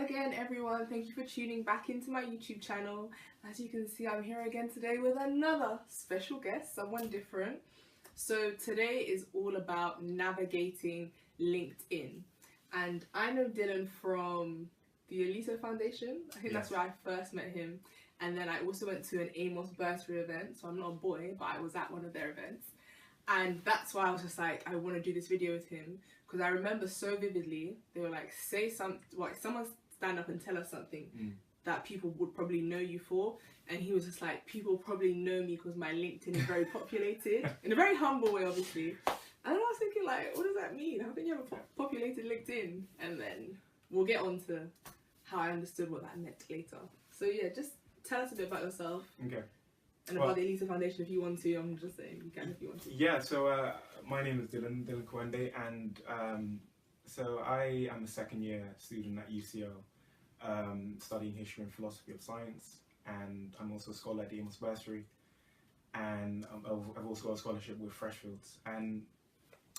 again, everyone. Thank you for tuning back into my YouTube channel. As you can see, I'm here again today with another special guest, someone different. So today is all about navigating LinkedIn. And I know Dylan from the Alito Foundation. I think that's where I first met him. And then I also went to an Amos bursary event. So I'm not a boy, but I was at one of their events. And that's why I was just like, I want to do this video with him. Because I remember so vividly, they were like, say something, like someone stand up and tell us something that people would probably know you for. And he was just like, people probably know me because my LinkedIn is very populated. In a very humble way, obviously. And I was thinking like, what does that mean? How can you have a populated LinkedIn? And then we'll get on to how I understood what that meant later. So yeah, just tell us a bit about yourself. Okay. And about the Alito Foundation if you want to. I'm just saying you can if you want to. Yeah, so my name is Dylan Kawende, and so I am a second year student at UCL, studying history and philosophy of science, and I'm also a scholar at the Amos bursary, and I've also got a scholarship with Freshfields. And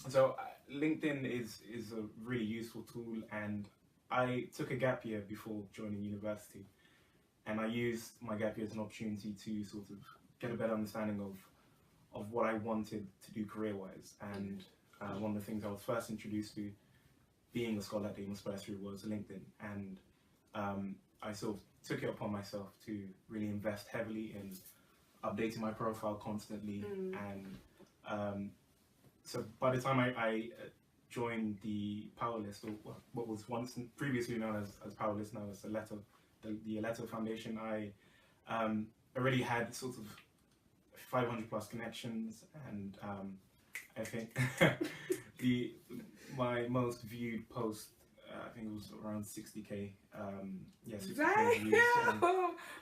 so LinkedIn is a really useful tool, and I took a gap year before joining university, and I used my gap year as an opportunity to sort of get a better understanding of what I wanted to do career-wise. And one of the things I was first introduced to being a scholar at the Amos bursary was LinkedIn, and I sort of took it upon myself to really invest heavily in updating my profile constantly. And so by the time I joined the Power List, or what was once previously known as Power List, now as the Alito Foundation, I already had sort of 500 plus connections, and I think my most viewed post, I think it was around 60k. Yeah, 60k views.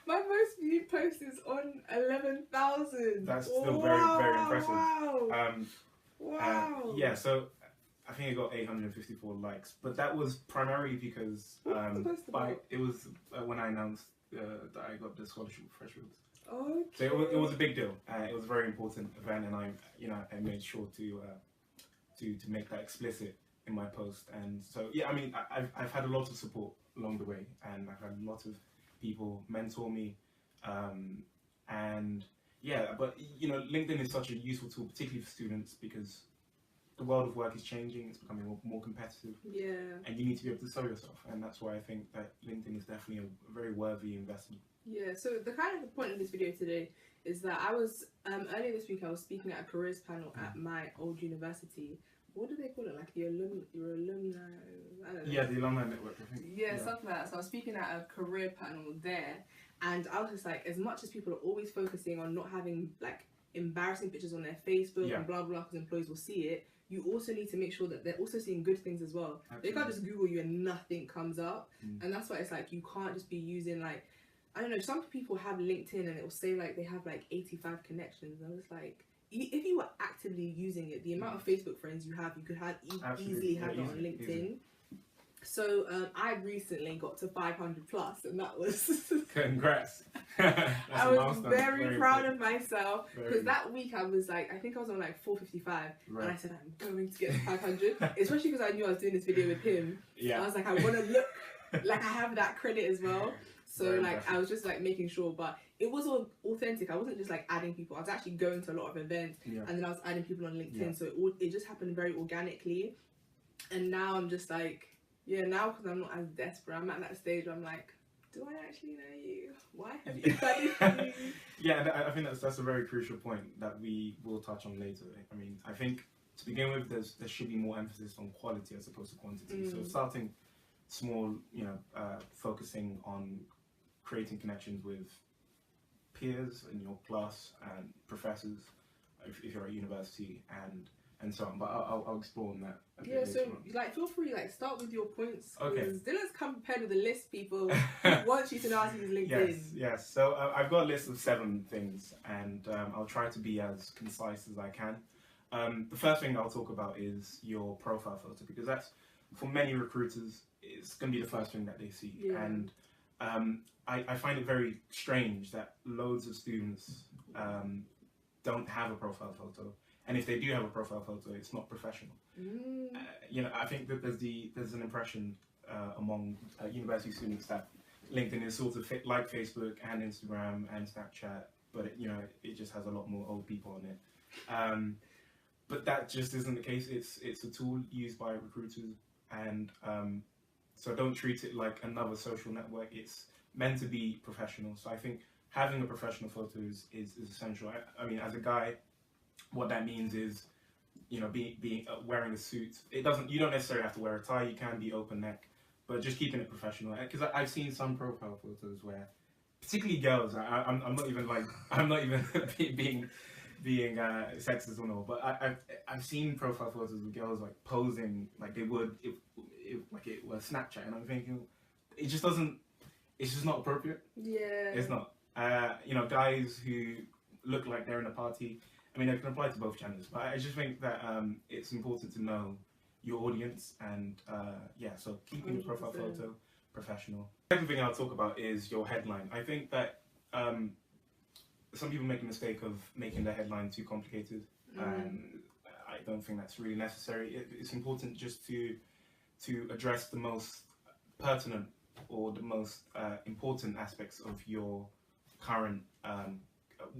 My most viewed post is on 11,000. That's still very impressive. Wow. Yeah, so I think I got 854 likes, but that was primarily because it was when I announced that I got the scholarship with Freshfields. Okay. So it was a big deal. It was a very important event, and I made sure to make that explicit in my post. And so yeah, I mean, I've had a lot of support along the way, and I've had a lot of people mentor me, and yeah. But LinkedIn is such a useful tool, particularly for students, because the world of work is changing. It's becoming more competitive. Yeah. And you need to be able to sell yourself, and that's why I think that LinkedIn is definitely a very worthy investment. Yeah, so the point of this video today is that I was, earlier this week I was speaking at a careers panel at my old university. What do they call it? Like your alumni? I don't know. Yeah, the alumni network, I think. Yeah, something like that. So I was speaking at a career panel there, and I was just like, as much as people are always focusing on not having like embarrassing pictures on their Facebook and blah blah because employees will see it, you also need to make sure that they're also seeing good things as well. Absolutely. They can't just Google you and nothing comes up. And that's why it's like you can't just be using like, I don't know, some people have LinkedIn and it will say like they have like 85 connections. I was like, if you were actively using it, the amount of Facebook friends you have, you could easily have it on LinkedIn. Easy. So I recently got to 500 plus, and that was congrats. I was very proud of myself, because that week I was like, I think I was on like 455, and I said I'm going to get to 500, especially because I knew I was doing this video with him. Yeah. I was like, I want to look like I have that credit as well. So like I was just like making sure, but it was all authentic. I wasn't just like adding people. I was actually going to a lot of events, and then I was adding people on LinkedIn. So it just happened very organically. And now I'm just like, yeah, now because I'm not as desperate, I'm at that stage where I'm like, do I actually know you? Why have you done me? Yeah, I think that's a very crucial point that we will touch on later. I mean, I think to begin with, there should be more emphasis on quality as opposed to quantity. So starting small, focusing on creating connections with peers in your class and professors if you're at university, and so on. But I'll explore on that a bit later so on. like feel free, like start with your points, because okay. Dylan's come prepared with a list, people. Wants you to know how to use LinkedIn. Yes. So I've got a list of 7 things, and I'll try to be as concise as I can. The first thing I'll talk about is your profile photo, because that's, for many recruiters, it's going to be the first thing that they see. And I find it very strange that loads of students don't have a profile photo, and if they do have a profile photo, it's not professional. I think that there's an impression among university students that LinkedIn is sort of like Facebook and Instagram and Snapchat, but it just has a lot more old people on it. But that just isn't the case. It's a tool used by recruiters, and so don't treat it like another social network. It's meant to be professional. So I think having a professional photo is essential. I mean, as a guy, what that means is, being wearing a suit. You don't necessarily have to wear a tie. You can be open neck, but just keeping it professional. Because I've seen some profile photos where, particularly girls, I'm not even being sexist or no, but I've seen profile photos of girls like posing like they would if like it was Snapchat, and I'm thinking it's just not appropriate. Yeah. It's not. Guys who look like they're in a party. I mean, it can apply to both channels, but I just think that it's important to know your audience, and so keeping your profile 100%. photo professional. The second thing I'll talk about is your headline. I think that some people make a mistake of making the headline too complicated, and I don't think that's really necessary. It's important just to address the most pertinent or the most important aspects of your current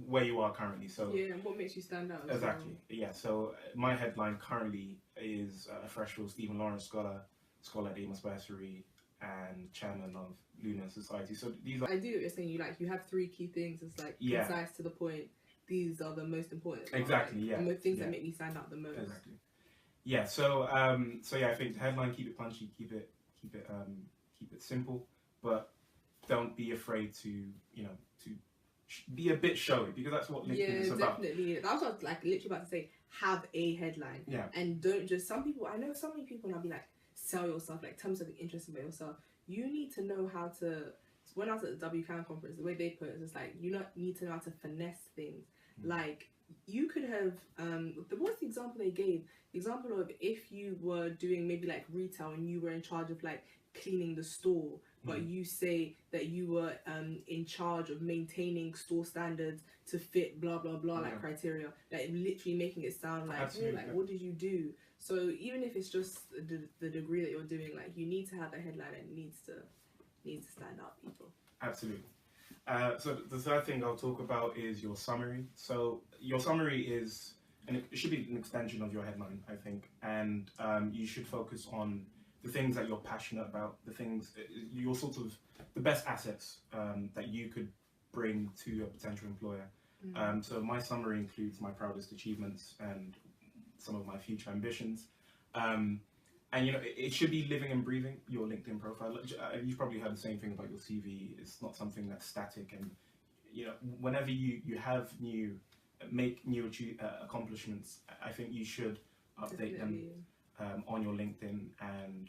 where you are currently. So yeah, and what makes you stand out? Exactly. Yeah. So my headline currently is Freshfield Stephen Lawrence Scholar at Amos Bursary, and chairman of Lunar Society. So these are. I do what you're saying. You have three key things. It's like concise, to the point. These are the most important. Exactly. Yeah. The things that make me stand out the most. Exactly. Yeah. So I think the headline, keep it punchy, keep it simple, but don't be afraid to be a bit showy, because that's what LinkedIn is about. Yeah, definitely. That was what I was literally about to say. Have a headline. Yeah. And don't just. I know so many people, and I'll be like, sell yourself. Like, tell me something interesting about yourself. You need to know how to. When I was at the WCAN conference, the way they put it is like, you need to know how to finesse things. Like, you could have. What's the example they gave? The example of if you were doing maybe like retail and you were in charge of like cleaning the store, but you say that you were in charge of maintaining store standards to fit blah blah blah like criteria, like literally making it sound like, oh, like what did you do? So even if it's just the degree that you're doing, like you need to have a headline and it needs to stand out, people. Absolutely. So the third thing I'll talk about is your summary. So your summary is, and it should be an extension of your headline, I think, and you should focus on the things that you're passionate about, the things, your sort of, the best assets that you could bring to a potential employer. So my summary includes my proudest achievements and some of my future ambitions. And it should be living and breathing, your LinkedIn profile. You've probably heard the same thing about your CV. It's not something that's static, and whenever you make new accomplishments, I think you should update them on your LinkedIn. And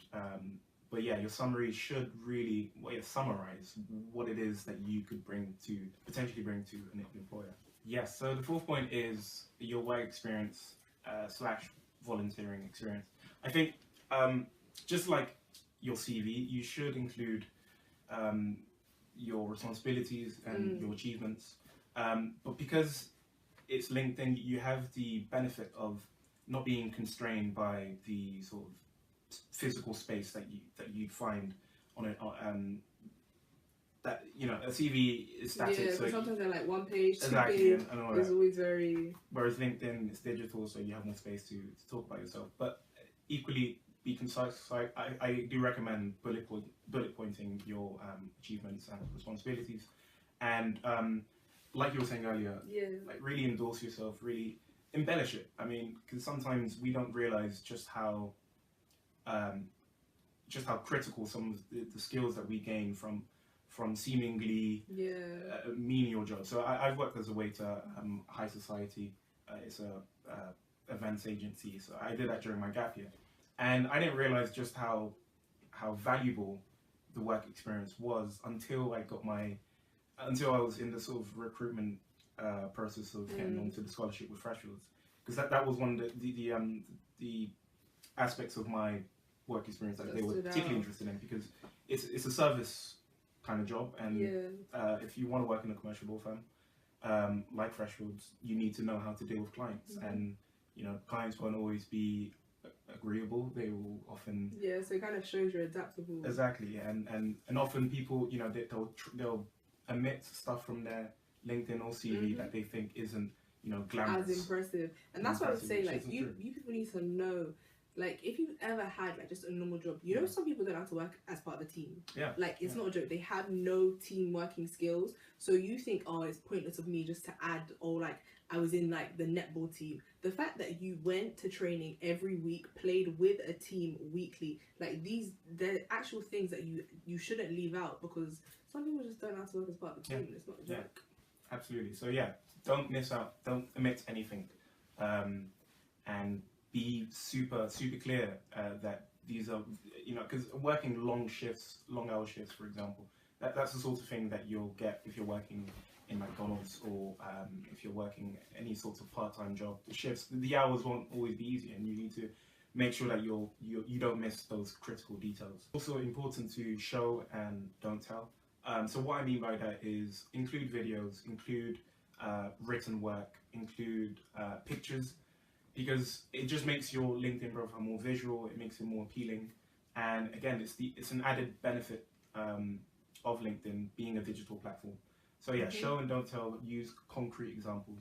but yeah, your summary should really summarize what it is that you could potentially bring to an employer. Yes. So the fourth point is your work experience / volunteering experience. I think just like your CV, you should include your responsibilities and your achievements. But because it's LinkedIn, you have the benefit of not being constrained by the sort of physical space that you'd find on a CV is static. Yeah, so sometimes they're like one page, two exactly, page. and all It's that. always very. Whereas LinkedIn is digital, so you have more space to talk about yourself. But equally, be concise. So I do recommend bullet pointing your achievements and responsibilities, and like you were saying earlier, like really endorse yourself, really embellish it. I mean, because sometimes we don't realize just how critical some of the skills that we gain from seemingly menial jobs. So I've worked as a waiter, High Society. It's a events agency. So I did that during my gap year, and I didn't realize just how valuable the work experience was until I was in the sort of recruitment process of getting onto the scholarship with Freshfields, because that was one of the aspects of my work experience that they were particularly interested in, because it's a service kind of job, and if you want to work in a commercial law firm like Freshfields, you need to know how to deal with clients, and clients won't always be agreeable. They will often so it kind of shows you're adaptable. exactly, and often people, you know, they'll omit stuff from their LinkedIn or CV that they think isn't, you know, glamorous, as impressive. And that's what I would say, like, you people need to know, like, if you've ever had like just a normal job, you know, some people don't have to work as part of the team. Like, it's not a joke, they have no team working skills. So you think, oh, it's pointless of me just to add, or like I was in like the netball team. The fact that you went to training every week, played with a team weekly, like they're actual things that you shouldn't leave out, because some people just don't know how to work as part of the team. It's not a joke. Absolutely. So don't miss out, don't omit anything, and be super clear that these are, you know, because working long hour shifts, for example, that's the sort of thing that you'll get if you're working in McDonald's, or if you're working any sort of part-time job. The hours won't always be easy, and you need to make sure that you don't miss those critical details. Also important to show and don't tell. So what I mean by that is include videos, include written work, include pictures, because it just makes your LinkedIn profile more visual, it makes it more appealing, and again, it's an added benefit of LinkedIn being a digital platform. So show and don't tell, use concrete examples.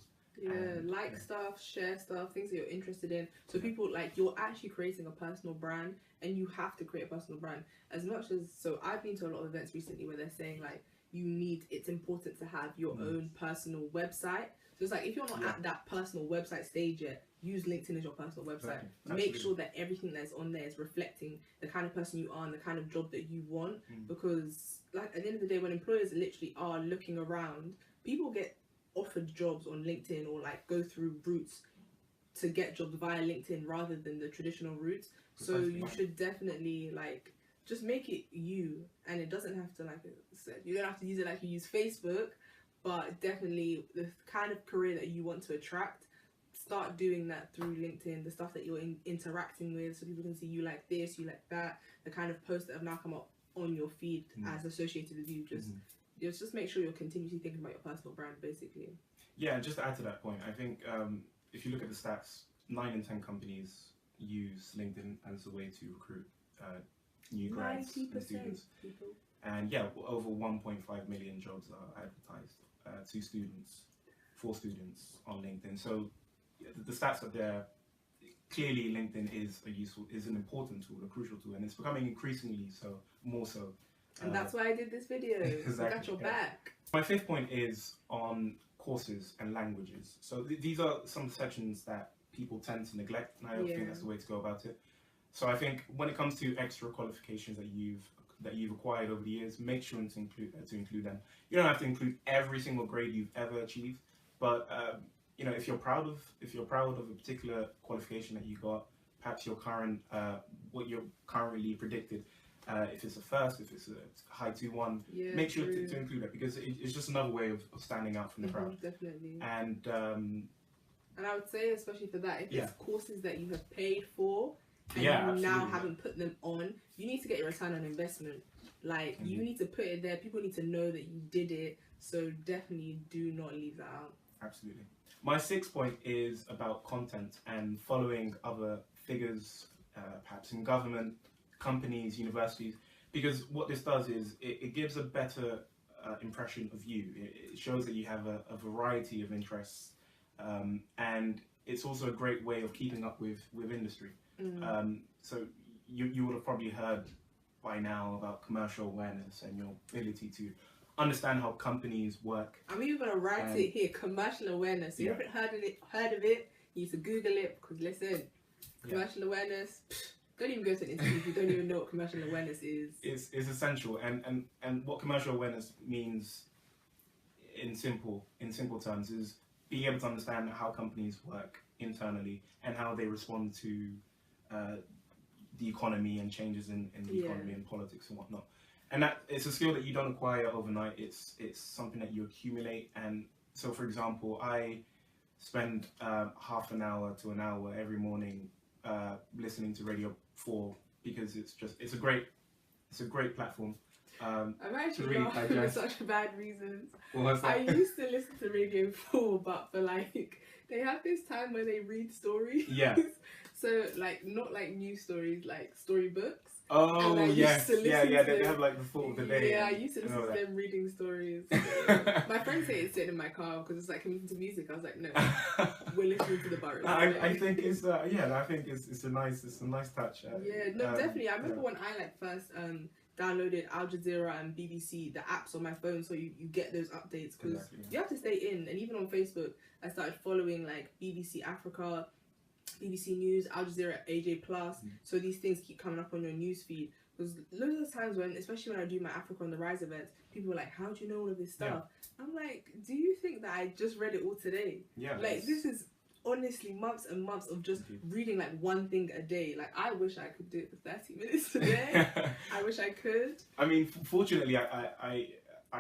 Stuff, share stuff, things that you're interested in. So people, like, you're actually creating a personal brand, and you have to create a personal brand. As much as, so I've been to a lot of events recently where they're saying like, it's important to have your own personal website. So it's like, if you're not at that personal website stage yet, use LinkedIn as your personal website. Make sure that everything that's on there is reflecting the kind of person you are and the kind of job that you want. Because like, at the end of the day, when employers literally are looking around, people get offered jobs on LinkedIn, or like go through routes to get jobs via LinkedIn rather than the traditional routes. So you should definitely like just make it you, and it doesn't have to, like I said, you don't have to use it like you use Facebook, but definitely the kind of career that you want to attract, start doing that through LinkedIn. The stuff that you're interacting with, so people can see you like this, you like that, the kind of posts that have now come up on your feed as associated with you. Just make sure you're continuously thinking about your personal brand, basically. Yeah, just to add to that point, I think if you look at the stats, 9 in 10 companies use LinkedIn as a way to recruit new grads and students. People. And over 1.5 million jobs are advertised for students on LinkedIn. So the stats are there. Clearly, LinkedIn is an important tool, a crucial tool, and it's becoming increasingly so, more so. And that's why I did this video. Exactly, I got your back. My fifth point is on courses and languages. So these are some sections that people tend to neglect, and I don't think that's the way to go about it. So I think when it comes to extra qualifications that you've acquired over the years, make sure to include them. You don't have to include every single grade you've ever achieved, but you know, if you're proud of a particular qualification that you got, perhaps your current what you're currently predicted. If it's a first, if it's a high 2-1, make sure to include that, because it's just another way of standing out from the crowd. Definitely. And I would say, especially for that, if it's courses that you have paid for and you now haven't put them on, you need to get your return on investment. Like, you need to put it there. People need to know that you did it. So definitely do not leave that out. Absolutely. My sixth point is about content and following other figures, perhaps in government, companies, universities, because what this does is it gives a better impression of you. It shows that you have a variety of interests, and it's also a great way of keeping up with industry. So you would have probably heard by now about commercial awareness and your ability to understand how companies work. I'm even going to write it here, commercial awareness. So you haven't heard of it, you need to Google it, because listen, commercial awareness, don't even go to an interview if you don't even know what commercial awareness is. It's essential, and what commercial awareness means in simple terms is being able to understand how companies work internally and how they respond to the economy and changes in the economy and politics and whatnot. And that it's a skill that you don't acquire overnight. It's something that you accumulate. And so, for example, I spend half an hour to an hour every morning listening to Radio 4, because it's a great platform. I'm actually really not for digest. such bad reasons. What's I that? used to listen to Radio 4, but for like, they have this time where they read stories. Yeah. So like, not like news stories, like storybooks. Oh, And I used yes. to Yeah, listen yeah. to They have like the thought of the day. Yeah, I used to and listen all to that. them reading stories. My friends say it's sitting in my car because it's like listening to music. I was like, no, we're listening to the boroughs. I think it's I think it's a nice touch. Yeah, no, definitely. I remember yeah. when I like first downloaded Al Jazeera and BBC, the apps on my phone, so you get those updates because Exactly, yeah. you have to stay in. And even on Facebook, I started following like BBC Africa, BBC News, Al Jazeera, AJ Plus. So these things keep coming up on your news feed. Because loads of times when, especially when I do my Africa on the Rise events, people are like, "How do you know all of this stuff?" Yeah. I'm like, "Do you think that I just read it all today? Yeah. Like this is honestly months and months of just reading like one thing a day. Like I wish I could do it for 30 minutes today. I wish I could. I mean, fortunately, I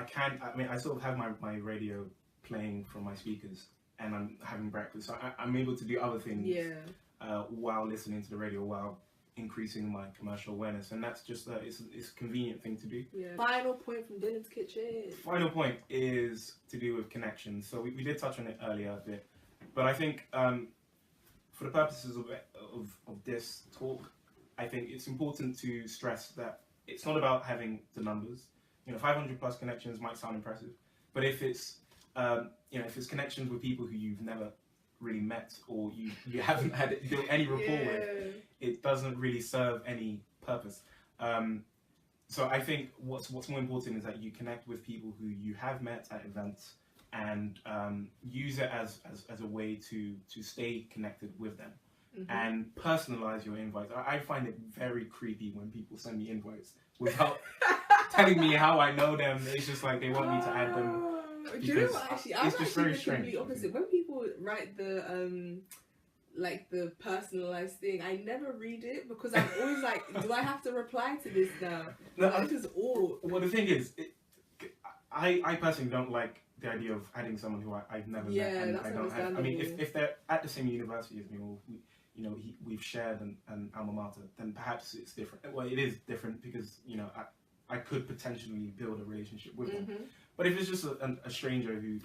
can. I mean, I sort of have my radio playing from my speakers, and I'm having breakfast, so I'm able to do other things. Yeah. While listening to the radio, while increasing my commercial awareness, and that's just it's a convenient thing to do. Yeah. Final point from Dylan's kitchen. Final point is to do with connections. So we did touch on it earlier a bit, but I think for the purposes of this talk, I think it's important to stress that it's not about having the numbers. 500 plus connections might sound impressive, but if it's if it's connections with people who you've never really met or you haven't built any rapport with, it doesn't really serve any purpose. So I think what's more important is that you connect with people who you have met at events and use it as a way to stay connected with them. And personalize your invites. I find it very creepy when people send me invites without telling me how I know them. It's just like they want me to add them. Do you know what, actually, I'm actually very the complete opposite. When people write the like the personalized thing, I never read it because I'm always like, do I have to reply to this now? No, like, this is all. Well, the thing is, I personally don't like the idea of adding someone who I've never met and that's I don't have. I mean, if they're at the same university as me, or we've shared an alma mater, then perhaps it's different. Well, it is different because I could potentially build a relationship with them. But if it's just a stranger who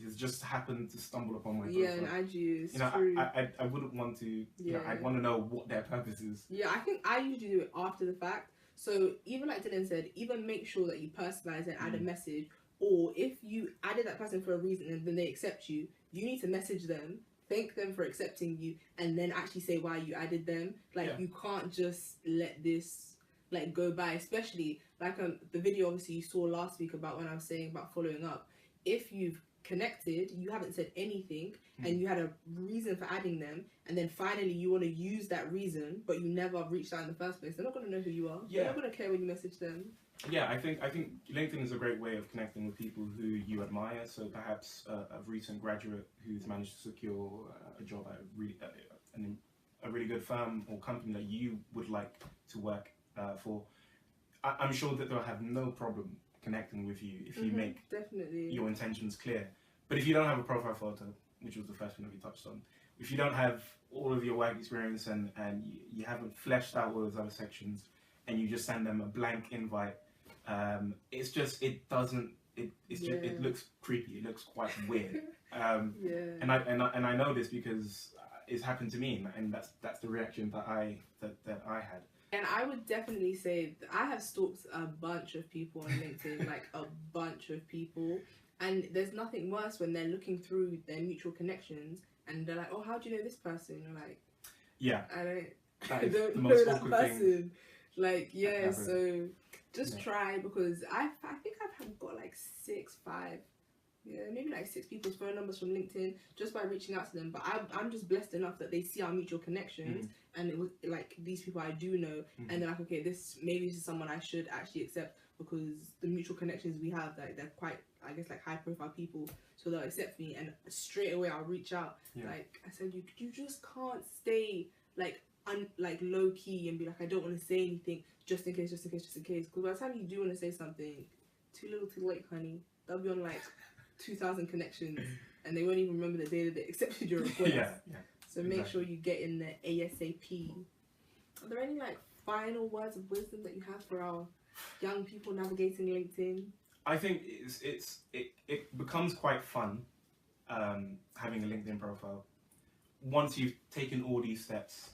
has just happened to stumble upon my profile, and add you, I wouldn't want to. I'd want to know what their purpose is. Yeah, I think I usually do it after the fact. So even like Dylan said, even make sure that you personalize and add a message. Or if you added that person for a reason and then they accept you, you need to message them, thank them for accepting you, and then actually say why you added them. Like you can't just let this like go by, especially like the video obviously you saw last week about when I was saying about following up. If you've connected, you haven't said anything, and you had a reason for adding them, and then finally you want to use that reason, but you never reached out in the first place, they're not going to know who you are. They're not going to care when you message them. Yeah, I think LinkedIn is a great way of connecting with people who you admire. So perhaps a recent graduate who's managed to secure a job at a really good firm or company that you would like to work for. I'm sure that they'll have no problem connecting with you if you make your intentions clear. But if you don't have a profile photo, which was the first one that we touched on, if you don't have all of your work experience and you haven't fleshed out all those other sections, and you just send them a blank invite, it looks creepy. It looks quite weird. And I know this because it's happened to me, and that's the reaction that I had. And I would definitely say that I have stalked a bunch of people on LinkedIn, like a bunch of people. And there's nothing worse when they're looking through their mutual connections and they're like, oh, how do you know this person? You're like, I don't know that person. Like, so just try, because I think I've got like 5, maybe like 6 people's phone numbers from LinkedIn just by reaching out to them. But I'm just blessed enough that they see our mutual connections, and it was like these people I do know, and they're like, okay, this is someone I should actually accept because the mutual connections we have, like they're quite, I guess, like high profile people, so they'll accept me, and straight away I'll reach out. Like I said, you just can't stay like low key and be like, I don't want to say anything just in case, because by the time you do want to say something, too little too late, honey. They'll be on like 2,000 connections and they won't even remember the day that they accepted your request. So make sure you get in there ASAP. Are there any like final words of wisdom that you have for our young people navigating LinkedIn? I think it becomes quite fun having a LinkedIn profile once you've taken all these steps,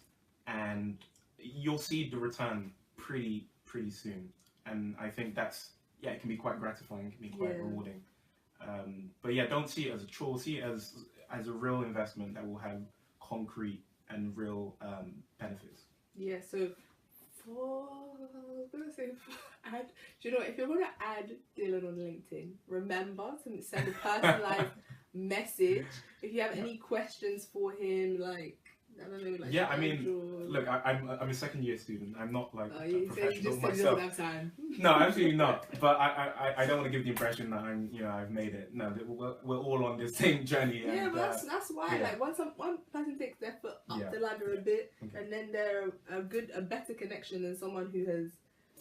and you'll see the return pretty soon. And I think that's, yeah, it can be quite gratifying, it can be quite rewarding. But yeah, don't see it as a chore, see it as a real investment that will have concrete and real benefits. Yeah, so do you know what, if you're going to add Dylan on LinkedIn, remember to send a personalized message if you have any questions for him, like, I don't know, like, yeah, I mean, look, I'm a second year student. I'm not like a you professional just myself. Don't have time. No, absolutely not. But I don't want to give the impression that I'm, I've made it. No, we're all on this same journey. Yeah, and, but that's why. Like, once one person takes their foot up the ladder a bit, and then they're a better connection than someone who has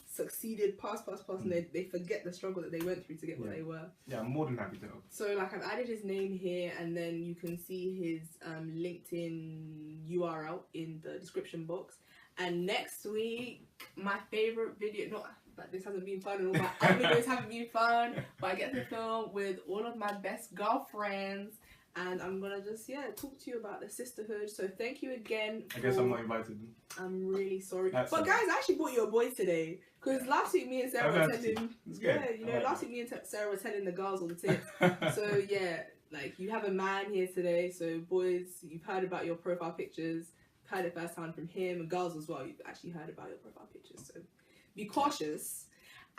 succeeded past, and they forget the struggle that they went through to get where they were. Yeah, I'm more than happy to help. So, like, I've added his name here, and then you can see his LinkedIn URL in the description box. And next week, my favorite video, not that this hasn't been fun and all my other videos haven't been fun, but I get to film with all of my best girlfriends, and I'm gonna just talk to you about the sisterhood. So thank you again. I guess I'm not invited. I'm really sorry. That's but guys, I actually brought you a boy today, because last week me and Sarah were attending. Yeah, last week me and Sarah were telling the girls all the tips. So yeah, like, you have a man here today. So boys, you've heard about your profile pictures. Heard it first hand from him, and girls as well. You've actually heard about your profile pictures. So be cautious.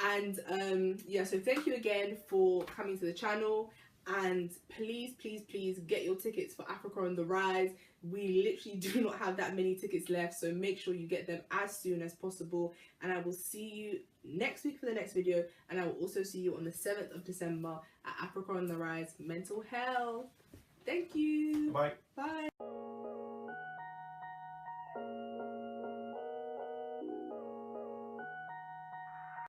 And so thank you again for coming to the channel. And please get your tickets for Africa on the Rise. We literally do not have that many tickets left, so make sure you get them as soon as possible. And I will see you next week for the next video, and I will also see you on the 7th of December at Africa on the Rise Mental Health. Thank you. Bye. Bye.